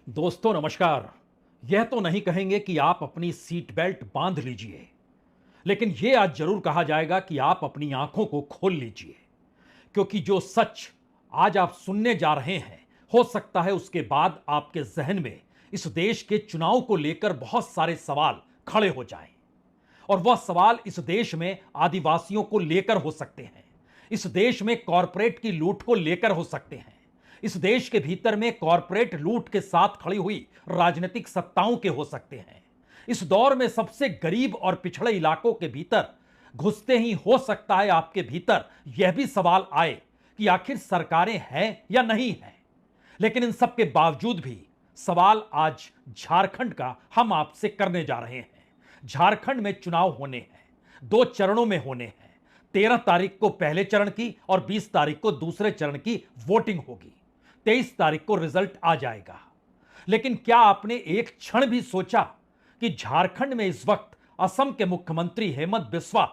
दोस्तों नमस्कार। यह तो नहीं कहेंगे कि आप अपनी सीट बेल्ट बांध लीजिए, लेकिन यह आज जरूर कहा जाएगा कि आप अपनी आंखों को खोल लीजिए, क्योंकि जो सच आज आप सुनने जा रहे हैं, हो सकता है उसके बाद आपके जहन में इस देश के चुनाव को लेकर बहुत सारे सवाल खड़े हो जाएं। और वह सवाल इस देश में आदिवासियों को लेकर हो सकते हैं, इस देश में कॉरपोरेट की लूट को लेकर हो सकते हैं, इस देश के भीतर में कॉरपोरेट लूट के साथ खड़ी हुई राजनीतिक सत्ताओं के हो सकते हैं। इस दौर में सबसे गरीब और पिछड़े इलाकों के भीतर घुसते ही हो सकता है आपके भीतर यह भी सवाल आए कि आखिर सरकारें हैं या नहीं हैं। लेकिन इन सब के बावजूद भी सवाल आज झारखंड का हम आपसे करने जा रहे हैं। झारखंड में चुनाव होने हैं, 2 चरणों में होने हैं। 13 तारीख को पहले चरण की और 20 तारीख को दूसरे चरण की वोटिंग होगी। 23 तारीख को रिजल्ट आ जाएगा। लेकिन क्या आपने एक क्षण भी सोचा कि झारखंड में इस वक्त असम के मुख्यमंत्री हेमंत बिस्वा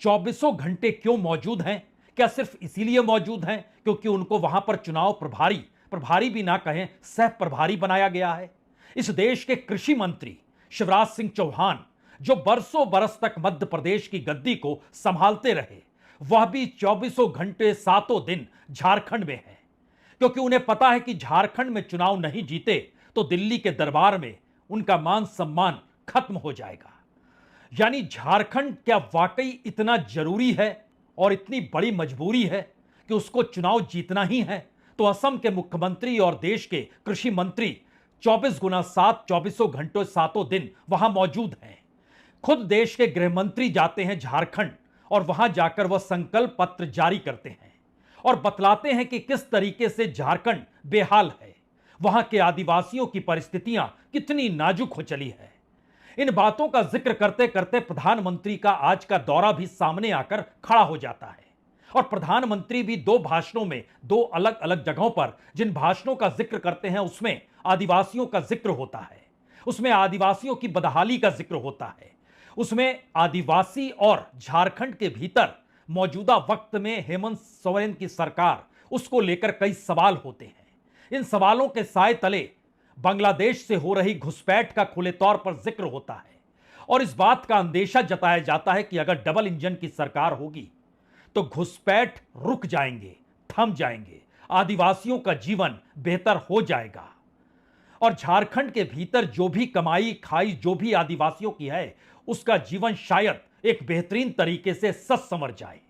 24 घंटे क्यों मौजूद हैं? क्या सिर्फ इसीलिए मौजूद हैं क्योंकि उनको वहां पर चुनाव प्रभारी भी ना कहें, सह प्रभारी बनाया गया है? इस देश के कृषि मंत्री शिवराज सिंह चौहान, जो बरसों बरस तक मध्य प्रदेश की गद्दी को संभालते रहे, वह भी 24 घंटे सातों दिन झारखंड में है, क्योंकि उन्हें पता है कि झारखंड में चुनाव नहीं जीते तो दिल्ली के दरबार में उनका मान सम्मान खत्म हो जाएगा। यानी झारखंड क्या वाकई इतना जरूरी है और इतनी बड़ी मजबूरी है कि उसको चुनाव जीतना ही है? तो असम के मुख्यमंत्री और देश के कृषि मंत्री 24 गुना 7 24 घंटों सातों दिन वहां मौजूद हैं। खुद देश के गृह मंत्री जाते हैं झारखंड और वहां जाकर वह संकल्प पत्र जारी करते हैं और बतलाते हैं कि किस तरीके से झारखंड बेहाल है, वहां के आदिवासियों की परिस्थितियां कितनी नाजुक हो चली है। इन बातों का जिक्र करते करते प्रधानमंत्री का आज का दौरा भी सामने आकर खड़ा हो जाता है। और प्रधानमंत्री भी 2 भाषणों में 2 अलग अलग जगहों पर जिन भाषणों का जिक्र करते हैं उसमें आदिवासियों का जिक्र होता है, उसमें आदिवासियों की बदहाली का जिक्र होता है, उसमें आदिवासी और झारखंड के भीतर मौजूदा वक्त में हेमंत सोरेन की सरकार, उसको लेकर कई सवाल होते हैं। इन सवालों के साए तले बांग्लादेश से हो रही घुसपैठ का खुले तौर पर जिक्र होता है और इस बात का अंदेशा जताया जाता है कि अगर डबल इंजन की सरकार होगी तो घुसपैठ रुक जाएंगे, थम जाएंगे, आदिवासियों का जीवन बेहतर हो जाएगा और झारखंड के भीतर जो भी कमाई खाई जो भी आदिवासियों की है, उसका जीवन शायद एक बेहतरीन तरीके से सच समझ जाए।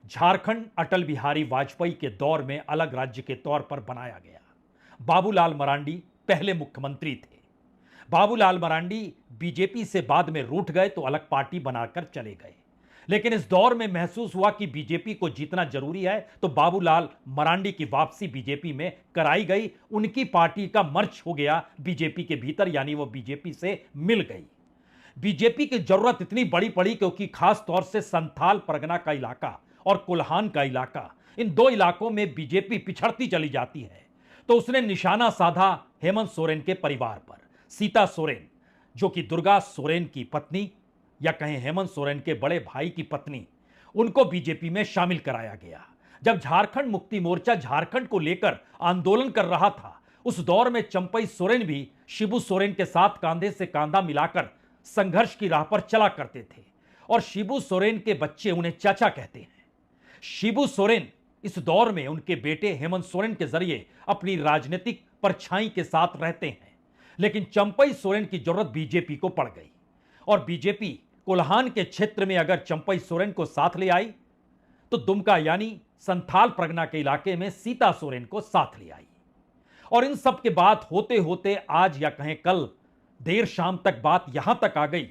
झारखंड अटल बिहारी वाजपेयी के दौर में अलग राज्य के तौर पर बनाया गया। बाबूलाल मरांडी पहले मुख्यमंत्री थे। बाबूलाल मरांडी बीजेपी से बाद में रूठ गए तो अलग पार्टी बनाकर चले गए। लेकिन इस दौर में महसूस हुआ कि बीजेपी को जीतना जरूरी है, तो बाबूलाल मरांडी की वापसी बीजेपी में कराई गई। उनकी पार्टी का मर्ज हो गया बीजेपी के भीतर, यानी वो बीजेपी से मिल गई। बीजेपी की जरूरत इतनी बड़ी पड़ी क्योंकि खास तौर से संथाल परगना का इलाका और कोल्हान का इलाका, इन 2 इलाकों में बीजेपी पिछड़ती चली जाती है। तो उसने निशाना साधा हेमंत सोरेन के परिवार पर। सीता सोरेन, जो कि दुर्गा सोरेन की पत्नी या कहें हेमंत सोरेन के बड़े भाई की पत्नी, उनको बीजेपी में शामिल कराया गया। जब झारखंड मुक्ति मोर्चा झारखंड को लेकर आंदोलन कर रहा था, उस दौर में चंपई सोरेन भी शिबू सोरेन के साथ कांधे से कांधा मिलाकर संघर्ष की राह पर चला करते थे और शिबू सोरेन के बच्चे उन्हें चाचा कहते हैं। शिबू सोरेन इस दौर में उनके बेटे हेमंत सोरेन के जरिए अपनी राजनीतिक परछाई के साथ रहते हैं। लेकिन चंपई सोरेन की जरूरत बीजेपी को पड़ गई और बीजेपी कोल्हान के क्षेत्र में अगर चंपई सोरेन को साथ ले आई तो दुमका यानी संथाल परगना के इलाके में सीता सोरेन को साथ ले आई। और इन सब के बात होते होते आज या कहें कल देर शाम तक बात यहां तक आ गई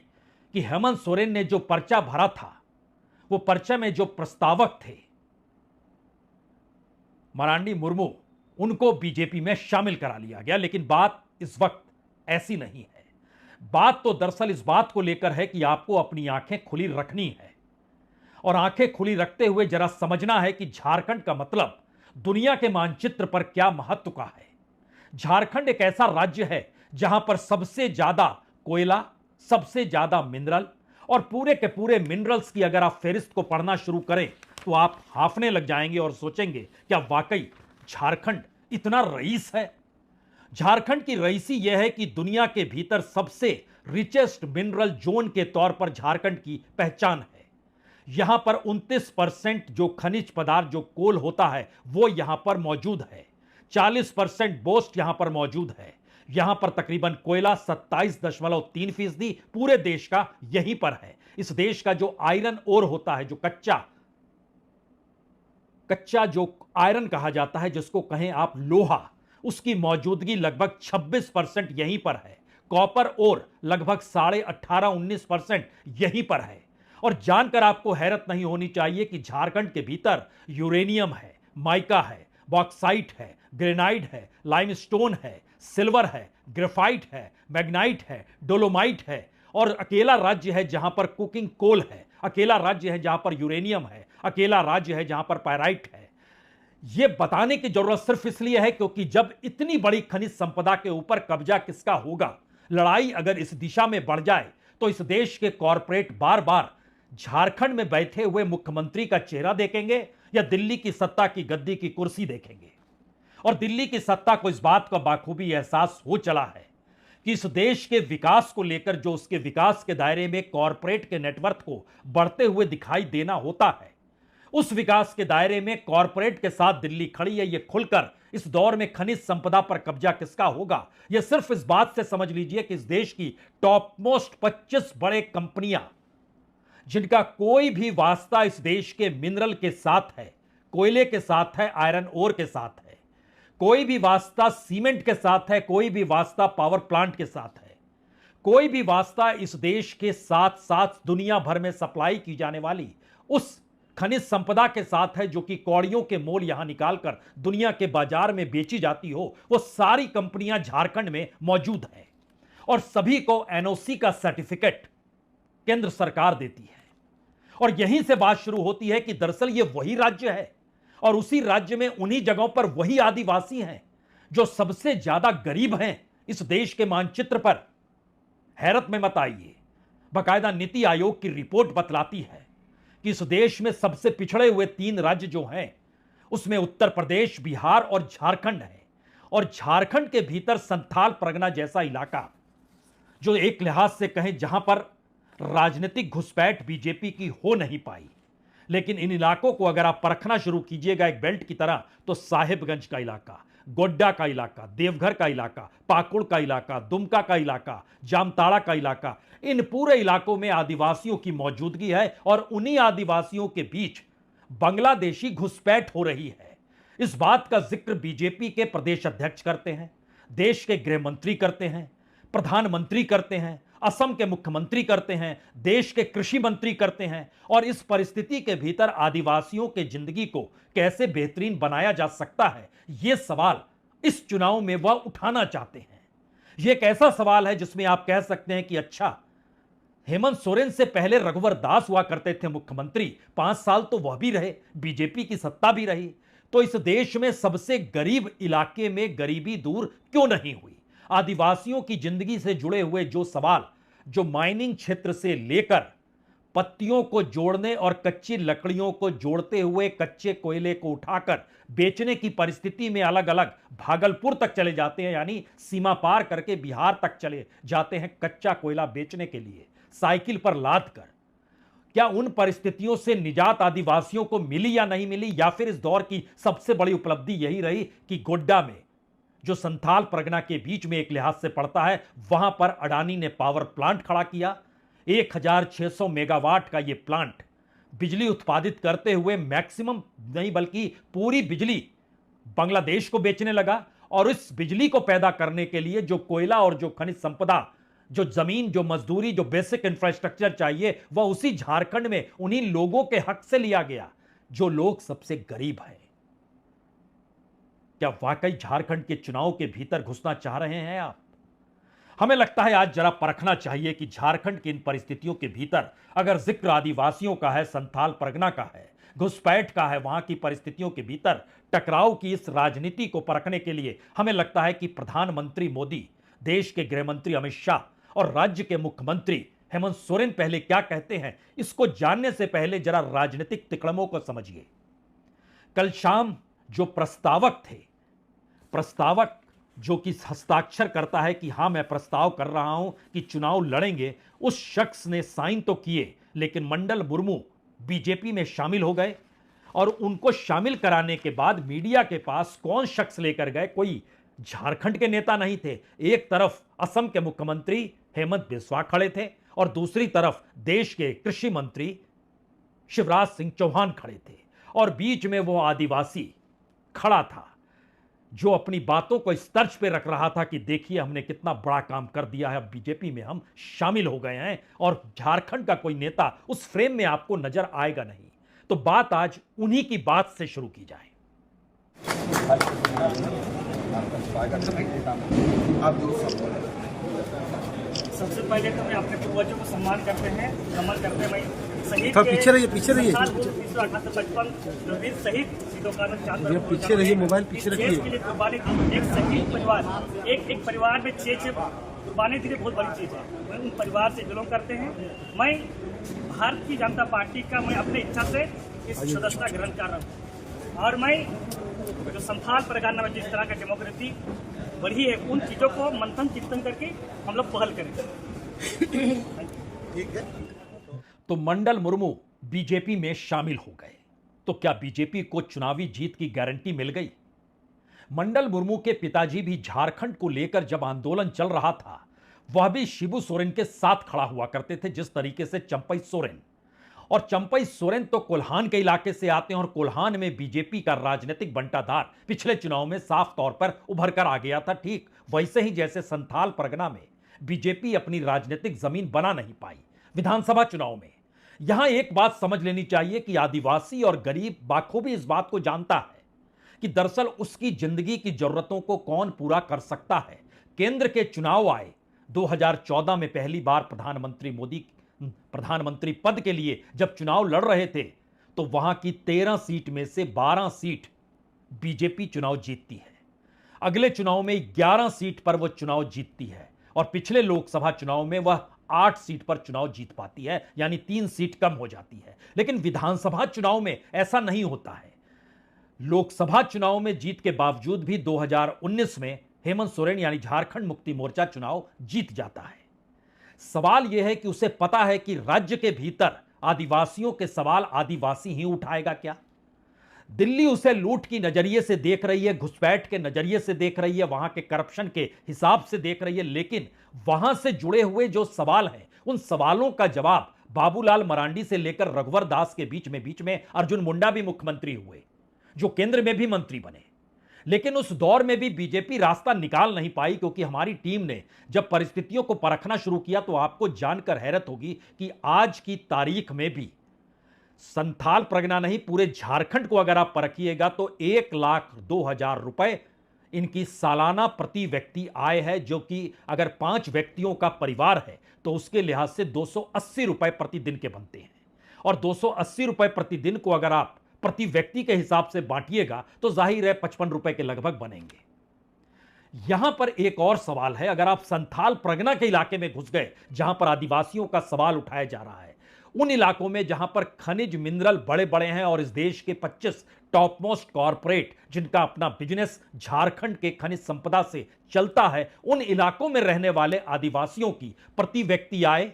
कि हेमंत सोरेन ने जो पर्चा भरा था, वो पर्चा में जो प्रस्तावक थे मरांडी मुर्मू, उनको बीजेपी में शामिल करा लिया गया। लेकिन बात इस वक्त ऐसी नहीं है। बात तो दरअसल इस बात को लेकर है कि आपको अपनी आंखें खुली रखनी है और आंखें खुली रखते हुए जरा समझना है कि झारखंड का मतलब दुनिया के मानचित्र पर क्या महत्व का है। झारखंड एक ऐसा राज्य है जहां पर सबसे ज्यादा कोयला, सबसे ज्यादा मिनरल और पूरे के पूरे मिनरल्स की अगर आप फेरिस्त को पढ़ना शुरू करें तो आप हांफने लग जाएंगे और सोचेंगे क्या वाकई झारखंड इतना रईस है? झारखंड की रईसी यह है कि दुनिया के भीतर सबसे रिचेस्ट मिनरल जोन के तौर पर झारखंड की पहचान है। यहां पर 29% जो खनिज पदार्थ जो कोल होता है वो यहां पर मौजूद है। 40% बोस्ट यहां पर मौजूद है। यहां पर तकरीबन कोयला 27.3% पूरे देश का यहीं पर है। इस देश का जो आयरन ओर होता है, जो कच्चा कच्चा जो आयरन कहा जाता है, जिसको कहें आप लोहा, उसकी मौजूदगी लगभग 26% यहीं पर है। कॉपर ओर लगभग 18.5-19% यहीं पर है। और जानकर आपको हैरत नहीं होनी चाहिए कि झारखंड के भीतर यूरेनियम है, माइका है, बॉक्साइट है, ग्रेनाइट है, लाइमस्टोन है, सिल्वर है, ग्रेफाइट है, मैग्नाइट है, डोलोमाइट है, और अकेला राज्य है जहां पर कुकिंग कोल है, अकेला राज्य है जहां पर यूरेनियम है, अकेला राज्य है जहां पर पायराइट है। यह बताने की जरूरत सिर्फ इसलिए है क्योंकि जब इतनी बड़ी खनिज संपदा के ऊपर कब्जा किसका होगा, लड़ाई अगर इस दिशा में बढ़ जाए तो इस देश के कॉरपोरेट बार बार झारखंड में बैठे हुए मुख्यमंत्री का चेहरा देखेंगे या दिल्ली की सत्ता की गद्दी की कुर्सी देखेंगे। और दिल्ली की सत्ता को इस बात का बाखूबी एहसास हो चला है कि इस देश के विकास को लेकर जो उसके विकास के दायरे में कॉरपोरेट के नेटवर्क को बढ़ते हुए दिखाई देना होता है, उस विकास के दायरे में कॉरपोरेट के साथ दिल्ली खड़ी है। यह खुलकर इस दौर में खनिज संपदा पर कब्जा किसका होगा, यह सिर्फ इस बात से समझ लीजिए कि इस देश की टॉप मोस्ट 25 बड़े कंपनियां जिनका कोई भी वास्ता इस देश के मिनरल के साथ है, कोयले के साथ है, आयरन ओर के साथ है, कोई भी वास्ता सीमेंट के साथ है, कोई भी वास्ता पावर प्लांट के साथ है, कोई भी वास्ता इस देश के साथ साथ दुनिया भर में सप्लाई की जाने वाली उस खनिज संपदा के साथ है जो कि कौड़ियों के मोल यहां निकालकर दुनिया के बाजार में बेची जाती हो, वो सारी कंपनियां झारखंड में मौजूद हैं। और सभी को एनओसी का सर्टिफिकेट केंद्र सरकार देती है। और यहीं से बात शुरू होती है कि दरअसल यह वही राज्य है और उसी राज्य में उन्हीं जगहों पर वही आदिवासी हैं जो सबसे ज्यादा गरीब हैं इस देश के मानचित्र पर। हैरत में मत आइए, बाकायदा नीति आयोग की रिपोर्ट बतलाती है कि इस देश में सबसे पिछड़े हुए 3 राज्य जो हैं उसमें उत्तर प्रदेश, बिहार और झारखंड है। और झारखंड के भीतर संथाल परगना जैसा इलाका, जो एक लिहाज से कहें जहां पर राजनीतिक घुसपैठ बीजेपी की हो नहीं पाई, लेकिन इन इलाकों को अगर आप परखना शुरू कीजिएगा एक बेल्ट की तरह, तो साहिबगंज का इलाका, गोड्डा का इलाका, देवघर का इलाका, पाकुड़ का इलाका, दुमका का इलाका, जामताड़ा का इलाका, इन पूरे इलाकों में आदिवासियों की मौजूदगी है। और उन्हीं आदिवासियों के बीच बांग्लादेशी घुसपैठ हो रही है। इस बात का जिक्र बीजेपी के प्रदेश अध्यक्ष करते हैं, देश के गृह मंत्री करते हैं, प्रधानमंत्री करते हैं, असम के मुख्यमंत्री करते हैं, देश के कृषि मंत्री करते हैं। और इस परिस्थिति के भीतर आदिवासियों के जिंदगी को कैसे बेहतरीन बनाया जा सकता है, यह सवाल इस चुनाव में वह उठाना चाहते हैं। यह एक ऐसा सवाल है जिसमें आप कह सकते हैं कि अच्छा, हेमंत सोरेन से पहले रघुवर दास हुआ करते थे मुख्यमंत्री, 5 साल तो वह भी रहे, बीजेपी की सत्ता भी रही, तो इस देश में सबसे गरीब इलाके में गरीबी दूर क्यों नहीं हुई? आदिवासियों की जिंदगी से जुड़े हुए जो सवाल, जो माइनिंग क्षेत्र से लेकर पत्तियों को जोड़ने और कच्ची लकड़ियों को जोड़ते हुए कच्चे कोयले को उठाकर बेचने की परिस्थिति में अलग अलग भागलपुर तक चले जाते हैं, यानी सीमा पार करके बिहार तक चले जाते हैं कच्चा कोयला बेचने के लिए साइकिल पर लाद कर। क्या उन परिस्थितियों से निजात आदिवासियों को मिली या नहीं मिली, या फिर इस दौर की सबसे बड़ी उपलब्धि यही रही कि गोड्डा में, जो संथाल परगना के बीच में एक लिहाज से पड़ता है, वहां पर अडानी ने पावर प्लांट खड़ा किया। 1600 मेगावाट का यह प्लांट बिजली उत्पादित करते हुए मैक्सिमम नहीं बल्कि पूरी बिजली बांग्लादेश को बेचने लगा। और इस बिजली को पैदा करने के लिए जो कोयला और जो खनिज संपदा, जो जमीन, जो मजदूरी, जो बेसिक इंफ्रास्ट्रक्चर चाहिए, वह उसी झारखंड में उन्हीं लोगों के हक से लिया गया जो लोग सबसे गरीब हैं। क्या वाकई झारखंड के चुनाव के भीतर घुसना चाह रहे हैं आप? हमें लगता है आज जरा परखना चाहिए कि झारखंड की इन परिस्थितियों के भीतर अगर जिक्र आदिवासियों का है, संथाल परगना का है, घुसपैठ का है, वहां की परिस्थितियों के भीतर टकराव की इस राजनीति को परखने के लिए हमें लगता है कि प्रधानमंत्री मोदी, देश के गृह मंत्री अमित शाह और राज्य के मुख्यमंत्री हेमंत सोरेन पहले क्या कहते हैं, इसको जानने से पहले जरा राजनीतिक तिकड़मों को समझिए। कल शाम जो प्रस्तावक थे, प्रस्तावक जो कि हस्ताक्षर करता है कि हां मैं प्रस्ताव कर रहा हूं कि चुनाव लड़ेंगे, उस शख्स ने साइन तो किए, लेकिन मंडल मुर्मू बीजेपी में शामिल हो गए। और उनको शामिल कराने के बाद मीडिया के पास कौन शख्स लेकर गए? कोई झारखंड के नेता नहीं थे। एक तरफ असम के मुख्यमंत्री हेमंत बिस्वा खड़े थे और दूसरी तरफ देश के कृषि मंत्री शिवराज सिंह चौहान खड़े थे, और बीच में वो आदिवासी खड़ा था जो अपनी बातों को इस तर्ज पे रख रहा था कि देखिए हमने कितना बड़ा काम कर दिया है, अब बीजेपी में हम शामिल हो गए हैं। और झारखंड का कोई नेता उस फ्रेम में आपको नजर आएगा नहीं। तो बात आज उन्हीं की बात से शुरू की जाए। सबसे पहले तो मैं अपने पूर्वजों को सम्मान करते हैं, नमन करते हैं। मैं शहीद थोड़ा पीछे रहिए, पीछे रहिए। 1855 जो वीर शहीद सिद्धोकानंद चांद पीछे रहिए, मोबाइल पीछे रखिए। देश के लिए कुर्बानी दी। एक शहीद परिवार, एक परिवार में 6 कुर्बानी दी बहुत बड़ी चीज है। मैं उन परिवार से बिलोंग करते हैं। मैं भारतीय जनता पार्टी का मैं अपनी इच्छा से इस सदस्यता ग्रहण कर रहा हूँ। और मैं जो संथाल परगना में जिस तरह का डेमोक्रेसी बढ़ी है, उन चीजों को मंथन चिंतन करके हम लोग पहल करें। ठीक है। तो मंडल मुर्मू बीजेपी में शामिल हो गए, तो क्या बीजेपी को चुनावी जीत की गारंटी मिल गई? मंडल मुर्मू के पिताजी भी झारखंड को लेकर जब आंदोलन चल रहा था, वह भी शिबू सोरेन के साथ खड़ा हुआ करते थे, जिस तरीके से चंपई सोरेन। और चंपई सोरेन तो कोल्हान के इलाके से आते हैं और कोल्हान में बीजेपी का राजनीतिक बंटाधार पिछले चुनाव में साफ तौर पर उभर कर आ गया था। ठीक वैसे ही जैसे संथाल परगना में बीजेपी अपनी राजनीतिक जमीन बना नहीं पाई विधानसभा चुनाव में। यहां एक बात समझ लेनी चाहिए कि आदिवासी और गरीब बाखूबी इस बात को जानता है कि दरअसल उसकी जिंदगी की जरूरतों को कौन पूरा कर सकता है। केंद्र के चुनाव आए 2014 में, पहली बार प्रधानमंत्री मोदी प्रधानमंत्री पद के लिए जब चुनाव लड़ रहे थे, तो वहां की 13 सीट में से 12 सीट बीजेपी चुनाव जीतती है। अगले चुनाव में 11 सीट पर वह चुनाव जीतती है और पिछले लोकसभा चुनाव में वह 8 सीट पर चुनाव जीत पाती है, यानी 3 सीट कम हो जाती है। लेकिन विधानसभा चुनाव में ऐसा नहीं होता है। लोकसभा चुनाव में जीत के बावजूद भी 2019 में हेमंत सोरेन यानी झारखंड मुक्ति मोर्चा चुनाव जीत जाता है। सवाल यह है कि उसे पता है कि राज्य के भीतर आदिवासियों के सवाल आदिवासी ही उठाएगा क्या? दिल्ली उसे लूट की नजरिए से देख रही है, घुसपैठ के नजरिए से देख रही है, वहां के करप्शन के हिसाब से देख रही है, लेकिन वहां से जुड़े हुए जो सवाल हैं, उन सवालों का जवाब बाबूलाल मरांडी से लेकर रघुवर दास के बीच में अर्जुन मुंडा भी मुख्यमंत्री हुए, जो केंद्र में भी मंत्री बने। लेकिन उस दौर में भी बीजेपी रास्ता निकाल नहीं पाई, क्योंकि हमारी टीम ने जब परिस्थितियों को परखना शुरू किया तो आपको जानकर हैरत होगी कि आज की तारीख में भी संथाल परगना नहीं, पूरे झारखंड को अगर आप परखिएगा तो 1,02,000 रुपए इनकी सालाना प्रति व्यक्ति आय है, जो कि अगर 5 व्यक्तियों का परिवार है तो उसके लिहाज से 280 रुपए प्रतिदिन के बनते हैं। और 280 रुपए प्रतिदिन को अगर आप प्रति व्यक्ति के हिसाब से बांटिएगा तो जाहिर है 55 रुपए के लगभग बनेंगे। यहां पर एक और सवाल है, अगर आप संथाल परगना के इलाके में घुस गए जहां पर आदिवासियों का सवाल उठाया जा रहा है, उन इलाकों में जहां पर खनिज मिनरल बड़े बड़े हैं और इस देश के 25 टॉप मोस्ट कॉरपोरेट जिनका अपना बिजनेस झारखंड के खनिज संपदा से चलता है, उन इलाकों में रहने वाले आदिवासियों की प्रति व्यक्ति आय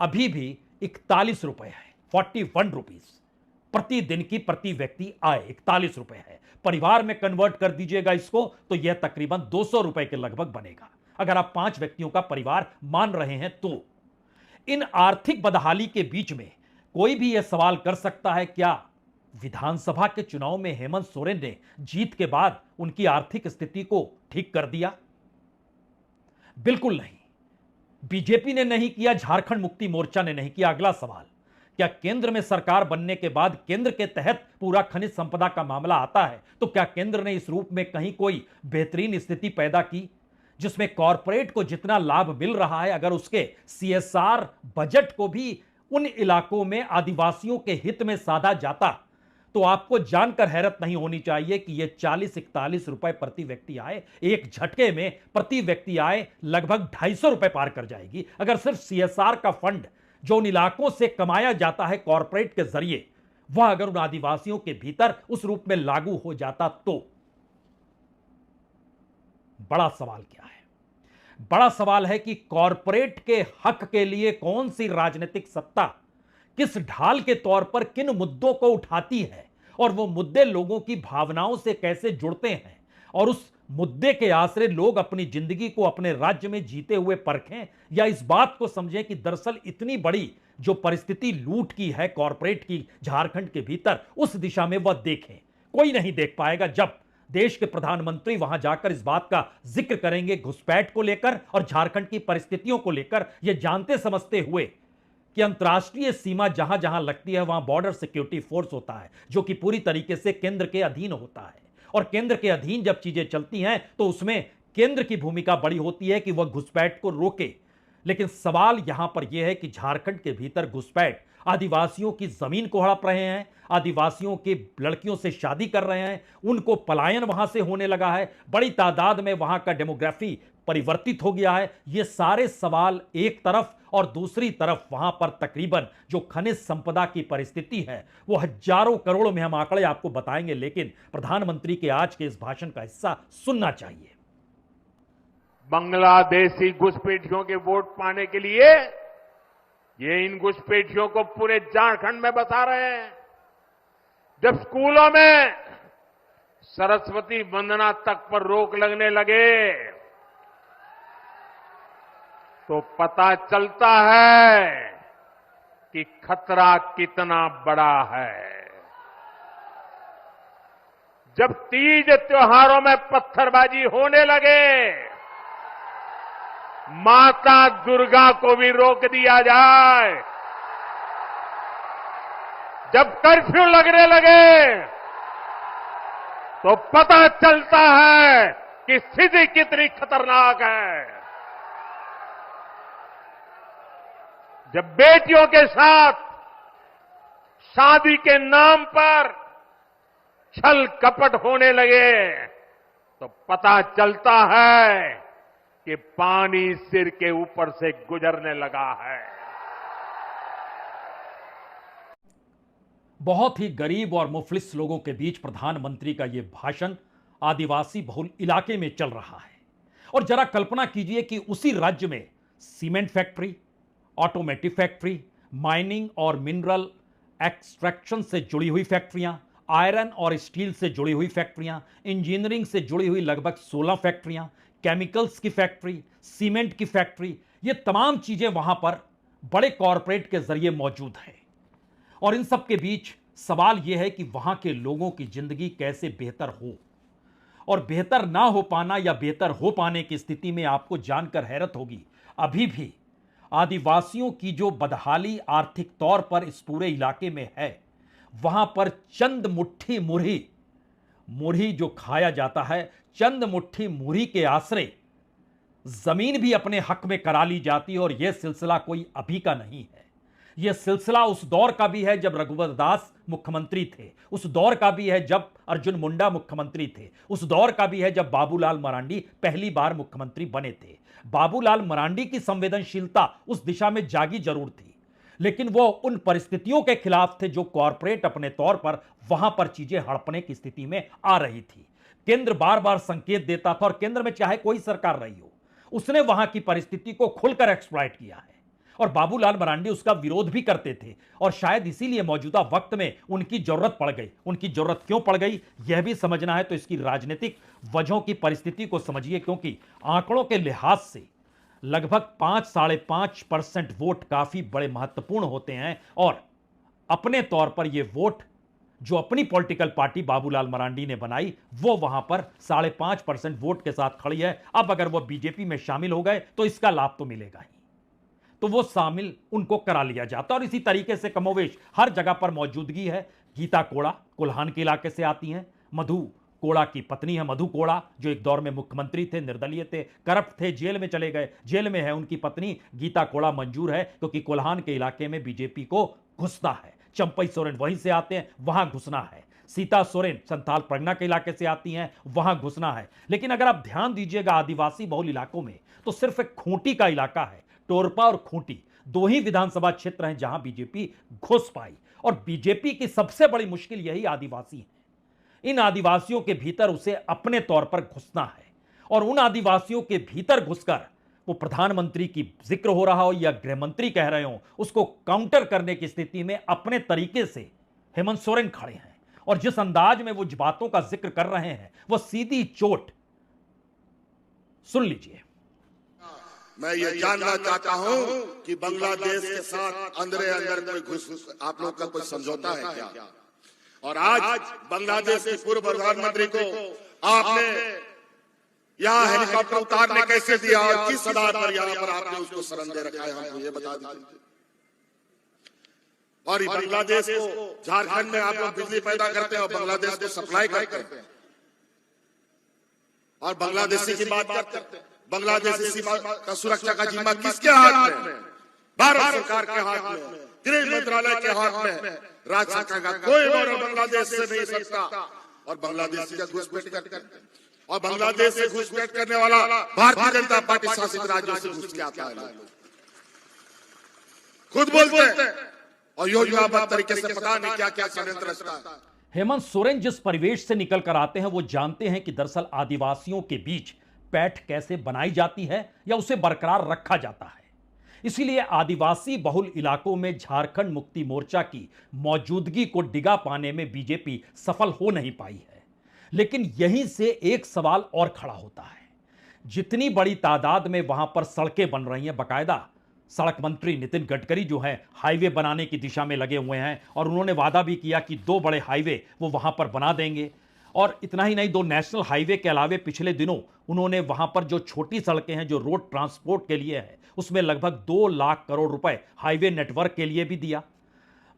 अभी भी 41 रुपए है, 41 रुपीज प्रतिदिन की प्रति व्यक्ति आय 41 रुपए है। परिवार में कन्वर्ट कर दीजिएगा इसको तो यह तकरीबन 200 रुपए के लगभग बनेगा, अगर आप 5 व्यक्तियों का परिवार मान रहे हैं तो। इन आर्थिक बदहाली के बीच में कोई भी यह सवाल कर सकता है, क्या विधानसभा के चुनाव में हेमंत सोरेन ने जीत के बाद उनकी आर्थिक स्थिति को ठीक कर दिया? बिल्कुल नहीं। बीजेपी ने नहीं किया, झारखंड मुक्ति मोर्चा ने नहीं किया। अगला सवाल, क्या केंद्र में सरकार बनने के बाद केंद्र के तहत पूरा खनिज संपदा का मामला आता है तो क्या केंद्र ने इस रूप में कहीं कोई बेहतरीन स्थिति पैदा की जिसमें कॉरपोरेट को जितना लाभ मिल रहा है, अगर उसके सीएसआर बजट को भी उन इलाकों में आदिवासियों के हित में साधा जाता तो आपको जानकर हैरत नहीं होनी चाहिए कि यह 40-41 रुपए प्रति व्यक्ति आए एक झटके में प्रति व्यक्ति आए लगभग 250 रुपए पार कर जाएगी, अगर सिर्फ सीएसआर का फंड जो उन इलाकों से कमाया जाता है कॉरपोरेट के जरिए, वह अगर उन आदिवासियों के भीतर उस रूप में लागू हो जाता तो। बड़ा सवाल क्या है? बड़ा सवाल है कि कॉरपोरेट के हक के लिए कौन सी राजनीतिक सत्ता किस ढाल के तौर पर किन मुद्दों को उठाती है और वो मुद्दे लोगों की भावनाओं से कैसे जुड़ते हैं और उस मुद्दे के आश्रय लोग अपनी जिंदगी को अपने राज्य में जीते हुए परखें या इस बात को समझें कि दरअसल इतनी बड़ी जो परिस्थिति लूट की है कॉरपोरेट की झारखंड के भीतर, उस दिशा में वह देखें। कोई नहीं देख पाएगा जब देश के प्रधानमंत्री वहां जाकर इस बात का जिक्र करेंगे घुसपैठ को लेकर और झारखंड की परिस्थितियों को लेकर, यह जानते समझते हुए कि अंतर्राष्ट्रीय सीमा जहां जहां लगती है वहां बॉर्डर सिक्योरिटी फोर्स होता है जो कि पूरी तरीके से केंद्र के अधीन होता है। और केंद्र के अधीन जब चीजें चलती हैं तो उसमें केंद्र की भूमिका बड़ी होती है कि वह घुसपैठ को रोके। लेकिन सवाल यहां पर यह है कि झारखंड के भीतर घुसपैठ आदिवासियों की जमीन को हड़प रहे हैं, आदिवासियों की लड़कियों से शादी कर रहे हैं, उनको पलायन वहां से होने लगा है, बड़ी तादाद में वहां का डेमोग्राफी परिवर्तित हो गया है। ये सारे सवाल एक तरफ और दूसरी तरफ वहां पर तकरीबन जो खनिज संपदा की परिस्थिति है वो हजारों करोड़ में हम आंकड़े आपको बताएंगे, लेकिन प्रधानमंत्री के आज के इस भाषण का हिस्सा सुनना चाहिए। बांग्लादेशी घुसपैठियों के वोट पाने के लिए ये इन घुसपैठियों को पूरे झारखंड में बसा रहे हैं। जब स्कूलों में सरस्वती वंदना तक पर रोक लगने लगे तो पता चलता है कि खतरा कितना बड़ा है। जब तीज त्योहारों में पत्थरबाजी होने लगे, माता दुर्गा को भी रोक दिया जाए, जब कर्फ्यू लगने लगे तो पता चलता है कि स्थिति कितनी खतरनाक है। जब बेटियों के साथ शादी के नाम पर छल कपट होने लगे तो पता चलता है कि पानी सिर के ऊपर से गुजरने लगा है। बहुत ही गरीब और मुफलिस लोगों के बीच प्रधानमंत्री का यह भाषण आदिवासी बहुल इलाके में चल रहा है। और जरा कल्पना कीजिए कि उसी राज्य में cement factory, automotive factory, mining और मिनरल एक्सट्रैक्शन से जुड़ी हुई फैक्ट्रियां, आयरन और स्टील से जुड़ी हुई फैक्ट्रियां, इंजीनियरिंग से जुड़ी हुई लगभग 16 फैक्ट्रियां, केमिकल्स की फैक्ट्री, सीमेंट की फैक्ट्री, ये तमाम चीजें वहां पर बड़े कॉरपोरेट के जरिए मौजूद हैं। और इन सब के बीच सवाल यह है कि वहां के लोगों की जिंदगी कैसे बेहतर हो। और बेहतर ना हो पाना या बेहतर हो पाने की स्थिति में आपको जानकर हैरत होगी, अभी भी आदिवासियों की जो बदहाली आर्थिक तौर पर इस पूरे इलाके में है, वहां पर चंद मुट्ठी मुरही जो खाया जाता है, चंद मुट्ठी मुरही के आश्रय जमीन भी अपने हक में करा ली जाती है। और यह सिलसिला कोई अभी का नहीं है, यह सिलसिला उस दौर का भी है जब रघुवर दास मुख्यमंत्री थे, उस दौर का भी है जब अर्जुन मुंडा मुख्यमंत्री थे, उस दौर का भी है जब बाबूलाल मरांडी पहली बार मुख्यमंत्री बने थे। बाबूलाल मरांडी की संवेदनशीलता उस दिशा में जागी जरूर थी, लेकिन वो उन परिस्थितियों के खिलाफ थे जो कॉरपोरेट अपने तौर पर वहां पर चीजें हड़पने की स्थिति में आ रही थी। केंद्र बार बार संकेत देता था और केंद्र में चाहे कोई सरकार रही हो, उसने वहां की परिस्थिति को खुलकर एक्सप्लॉइट किया है और बाबूलाल मरांडी उसका विरोध भी करते थे। और शायद इसीलिए मौजूदा वक्त में उनकी जरूरत पड़ गई। उनकी जरूरत क्यों पड़ गई यह भी समझना है तो इसकी राजनीतिक वजहों की परिस्थिति को समझिए, क्योंकि आंकड़ों के लिहाज से लगभग 5-5.5% वोट काफी बड़े महत्वपूर्ण होते हैं। और अपने तौर पर यह वोट जो अपनी पॉलिटिकल पार्टी बाबूलाल मरांडी ने बनाई वो वहां पर 5.5% वोट के साथ खड़ी है। अब अगर वह बीजेपी में शामिल हो गए तो इसका लाभ तो मिलेगा ही, तो वो शामिल उनको करा लिया जाता। और इसी तरीके से कमोवेश हर जगह पर मौजूदगी है। गीता कोड़ा कोल्हान के इलाके से आती हैं, मधु कोड़ा की पत्नी है मधु कोड़ा, जो एक दौर में मुख्यमंत्री थे, निर्दलीय थे, करप्ट थे, जेल में चले गए, जेल में है उनकी पत्नी गीता कोड़ा मंजूर है क्योंकि कोल्हान के इलाके में बीजेपी को घुसना है। चंपई सोरेन वहीं से आते हैं, वहां घुसना है। सीता सोरेन संथाल परगना के इलाके से आती हैं, वहां घुसना है। लेकिन अगर आप ध्यान दीजिएगा आदिवासी बहुल इलाकों में तो सिर्फ एक खूंटी का इलाका है, टोरपा और खूंटी, दो ही विधानसभा क्षेत्र हैं जहां बीजेपी घुस पाई। और बीजेपी की सबसे बड़ी मुश्किल यही आदिवासी है। इन आदिवासियों के भीतर उसे अपने तौर पर घुसना है और उन आदिवासियों के भीतर घुसकर वो प्रधानमंत्री की जिक्र हो रहा हो या गृह मंत्री कह रहे हो, उसको काउंटर करने की स्थिति में अपने तरीके से हेमंत सोरेन खड़े हैं। और जिस अंदाज में वो बातों का जिक्र कर रहे हैं वो सीधी चोट, सुन लीजिए। मैं ये जानना चाहता हूं कि बांग्लादेश के साथ अंदर कोई घुस आप लोग का कोई समझौता है क्या? और आज बांग्लादेश के पूर्व प्रधानमंत्री को आपने यहाँ हेलीकॉप्टर उतारने कैसे दिया और किस आधार पर यहाँ पर आपने उसको शरण दे रखा है, हमको ये बता दीजिए। और बांग्लादेश को, झारखंड में आप लोग बिजली पैदा करते हैं और बांग्लादेश को सप्लाई करते हैं और बांग्लादेशी की बात करते हैं। बांग्लादेशी सीमा का सुरक्षा का जिम्मा किसके हाथ में? भारत सरकार के हाथ में, गृह मंत्रालय के हाथ में। राज्य सरकार का कोई बॉर्डर बांग्लादेश से नहीं सकता और बांग्लादेशी का घुसपैठ करते हैं और बांग्लादेश से घुसपैठ करने वाला भारतीय जनता पार्टी शासित राज्यों से घुस के आता है, खुद बोलते हैं और योजनाबद्ध तरीके से पता नहीं क्या क्या षड्यंत्र रचता है। हेमंत सोरेन जिस परिवेश से निकल कर आते हैं वो जानते हैं कि दरअसल आदिवासियों के बीच पैठ कैसे बनाई जाती है या उसे बरकरार रखा जाता है। इसीलिए आदिवासी बहुल इलाकों में झारखंड मुक्ति मोर्चा की मौजूदगी को डिगा पाने में बीजेपी सफल हो नहीं पाई है। लेकिन यहीं से एक सवाल और खड़ा होता है, जितनी बड़ी तादाद में वहां पर सड़कें बन रही हैं, बाकायदा सड़क मंत्री नितिन गडकरी जो हैं हाईवे बनाने की दिशा में लगे हुए हैं और उन्होंने वादा भी किया कि 2 बड़े हाईवे वो वहां पर बना देंगे। और इतना ही नहीं, 2 नेशनल हाईवे के अलावे पिछले दिनों उन्होंने वहां पर जो छोटी सड़कें हैं जो रोड ट्रांसपोर्ट के लिए है उसमें लगभग 2 लाख करोड़ रुपए हाईवे नेटवर्क के लिए भी दिया।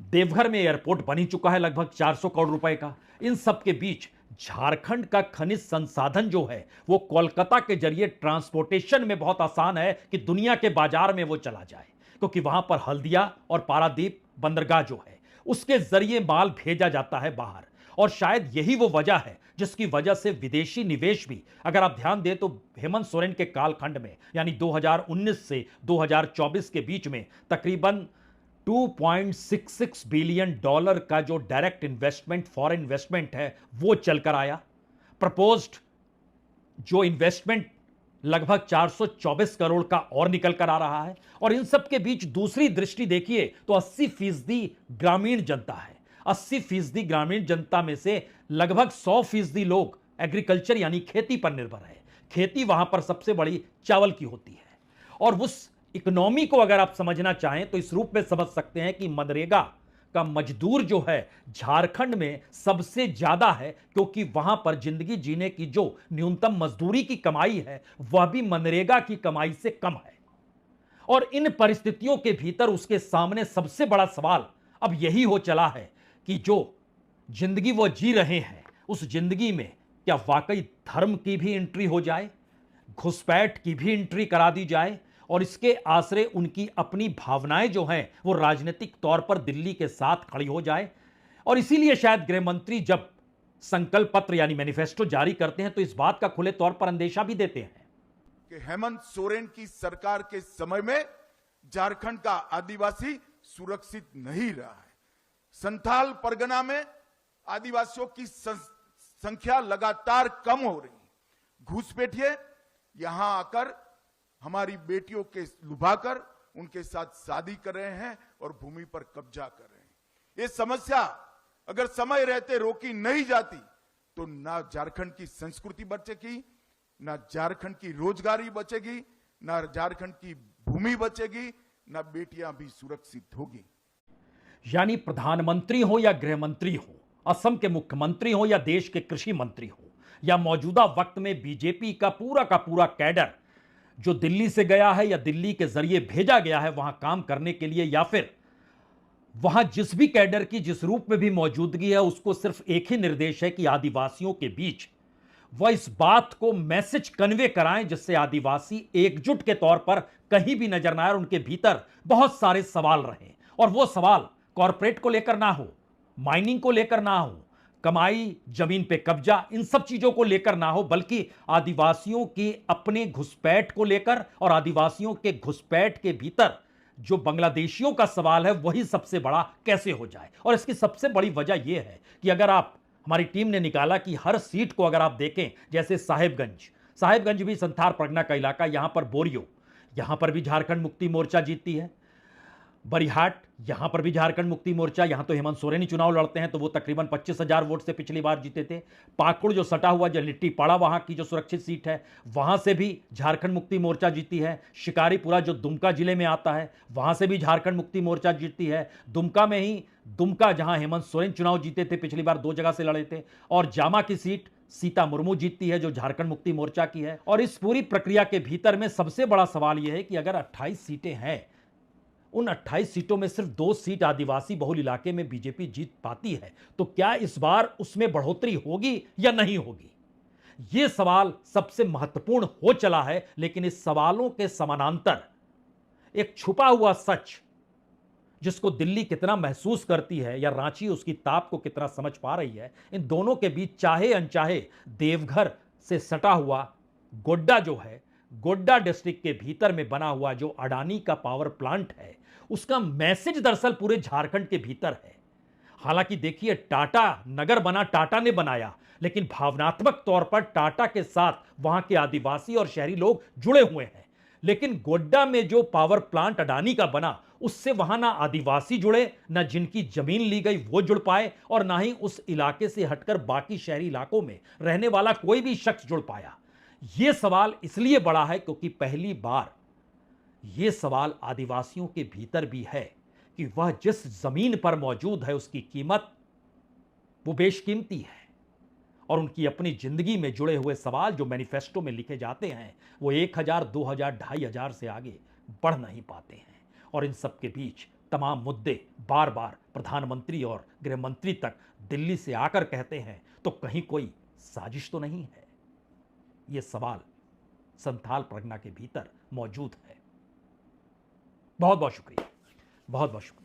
देवघर में एयरपोर्ट बन ही चुका है लगभग 400 करोड़ रुपए का। इन सब के बीच झारखंड का खनिज संसाधन जो है वो कोलकाता के जरिए ट्रांसपोर्टेशन में बहुत आसान है कि दुनिया के बाजार में वो चला जाए, क्योंकि वहां पर हल्दिया और पारादीप बंदरगाह जो है उसके जरिए माल भेजा जाता है बाहर। और शायद यही वो वजह है जिसकी वजह से विदेशी निवेश भी, अगर आप ध्यान दें तो हेमंत सोरेन के कालखंड में यानी 2019 से 2024 के बीच में तकरीबन $2.66 बिलियन का जो डायरेक्ट इन्वेस्टमेंट, फॉरेन इन्वेस्टमेंट है वो चलकर आया। प्रपोज्ड जो इन्वेस्टमेंट लगभग 424 करोड़ का और निकल कर आ रहा है। और इन सब के बीच दूसरी दृष्टि देखिए तो 80% ग्रामीण जनता है। 80% ग्रामीण जनता में से लगभग 100% लोग एग्रीकल्चर यानी खेती पर निर्भर है। खेती वहां पर सबसे बड़ी चावल की होती है। और उस इकोनॉमी को अगर आप समझना चाहें तो इस रूप में समझ सकते हैं कि मनरेगा का मजदूर जो है झारखंड में सबसे ज्यादा है, क्योंकि वहां पर जिंदगी जीने की जो न्यूनतम मजदूरी की कमाई है वह भी मनरेगा की कमाई से कम है। और इन परिस्थितियों के भीतर उसके सामने सबसे बड़ा सवाल अब यही हो चला है कि जो जिंदगी वो जी रहे हैं उस जिंदगी में क्या वाकई धर्म की भी एंट्री हो जाए, घुसपैठ की भी एंट्री करा दी जाए और इसके आसरे उनकी अपनी भावनाएं जो हैं वो राजनीतिक तौर पर दिल्ली के साथ खड़ी हो जाए। और इसीलिए शायद गृह मंत्री जब संकल्प पत्र यानी मैनिफेस्टो जारी करते हैं तो इस बात का खुले तौर पर अंदेशा भी देते हैं कि हेमंत सोरेन की सरकार के समय में झारखंड का आदिवासी सुरक्षित नहीं रहा है। संथाल परगना में आदिवासियों की संख्या लगातार कम हो रही है। घुसपैठिए यहां आकर हमारी बेटियों के लुभाकर उनके साथ शादी कर रहे हैं और भूमि पर कब्जा कर रहे हैं। ये समस्या अगर समय रहते रोकी नहीं जाती तो ना झारखंड की संस्कृति बचेगी, ना झारखंड की रोजगारी बचेगी, ना झारखंड की भूमि बचेगी, ना बेटियां भी सुरक्षित होगी। यानी प्रधानमंत्री हो या गृह मंत्री हो, असम के मुख्यमंत्री हो या देश के कृषि मंत्री हो, या मौजूदा वक्त में बीजेपी का पूरा कैडर जो दिल्ली से गया है या दिल्ली के जरिए भेजा गया है वहां काम करने के लिए, या फिर वहां जिस भी कैडर की जिस रूप में भी मौजूदगी है उसको सिर्फ एक ही निर्देश है कि आदिवासियों के बीच वह इस बात को मैसेज कन्वे कराएं जिससे आदिवासी एकजुट के तौर पर कहीं भी नजर ना आए और उनके भीतर बहुत सारे सवाल रहें। और वो सवाल कॉरपोरेट को लेकर ना हो, माइनिंग को लेकर ना हो, कमाई, जमीन पे कब्जा, इन सब चीजों को लेकर ना हो, बल्कि आदिवासियों की अपने घुसपैठ को लेकर और आदिवासियों के घुसपैठ के भीतर जो बांग्लादेशियों का सवाल है वही सबसे बड़ा कैसे हो जाए। और इसकी सबसे बड़ी वजह यह है कि अगर आप, हमारी टीम ने निकाला कि हर सीट को अगर आप देखें, जैसे साहिबगंज, साहेबगंज भी संथाल परगना का इलाका, यहां पर बोरियो, यहां पर भी झारखंड मुक्ति मोर्चा जीतती है। बरिहाट, यहां पर भी झारखंड मुक्ति मोर्चा, यहां तो हेमंत सोरेन ही चुनाव लड़ते हैं, तो वो तकरीबन 25,000 वोट से पिछली बार जीते थे। पाकुड़ जो सटा हुआ जो लिट्टीपाड़ा वहां की जो सुरक्षित सीट है, वहां से भी झारखंड मुक्ति मोर्चा जीती है। शिकारीपुरा जो दुमका जिले में आता है, वहां से भी झारखंड मुक्ति मोर्चा जीतती है। दुमका में ही, दुमका जहां हेमंत सोरेन चुनाव जीते थे, पिछली बार 2 जगह से लड़े थे। और जामा की सीट सीता मुर्मू जीतती है, जो झारखंड मुक्ति मोर्चा की है। और इस पूरी प्रक्रिया के भीतर में सबसे बड़ा सवाल यह है कि अगर 28 सीटें हैं, उन 28 सीटों में सिर्फ 2 सीट आदिवासी बहुल इलाके में बीजेपी जीत पाती है, तो क्या इस बार उसमें बढ़ोतरी होगी या नहीं होगी? यह सवाल सबसे महत्वपूर्ण हो चला है। लेकिन इस सवालों के समानांतर एक छुपा हुआ सच, जिसको दिल्ली कितना महसूस करती है या रांची उसकी ताप को कितना समझ पा रही है, इन दोनों के बीच चाहे अनचाहे देवघर से सटा हुआ गोड्डा जो है, गोड्डा डिस्ट्रिक्ट के भीतर में बना हुआ जो अडानी का पावर प्लांट है, उसका मैसेज दरअसल पूरे झारखंड के भीतर है। हालांकि देखिए, टाटा नगर बना, टाटा ने बनाया, लेकिन भावनात्मक तौर पर टाटा के साथ वहां के आदिवासी और शहरी लोग जुड़े हुए हैं। लेकिन गोड्डा में जो पावर प्लांट अडानी का बना, उससे वहां ना आदिवासी जुड़े, ना जिनकी जमीन ली गई वो जुड़ पाए, और ना ही उस इलाके से हटकर बाकी शहरी इलाकों में रहने वाला कोई भी शख्स जुड़ पाया। यह सवाल इसलिए बड़ा है क्योंकि पहली बार यह सवाल आदिवासियों के भीतर भी है कि वह जिस जमीन पर मौजूद है उसकी कीमत वो बेशकीमती है, और उनकी अपनी जिंदगी में जुड़े हुए सवाल जो मैनिफेस्टो में लिखे जाते हैं, वो 1,000, 2,000, 2,500 से आगे बढ़ नहीं पाते हैं। और इन सब के बीच तमाम मुद्दे बार बार प्रधानमंत्री और गृह मंत्री तक दिल्ली से आकर कहते हैं, तो कहीं कोई साजिश तो नहीं है? यह सवाल संथाल परगना के भीतर मौजूद है। बहुत बहुत शुक्रिया, बहुत बहुत शुक्रिया।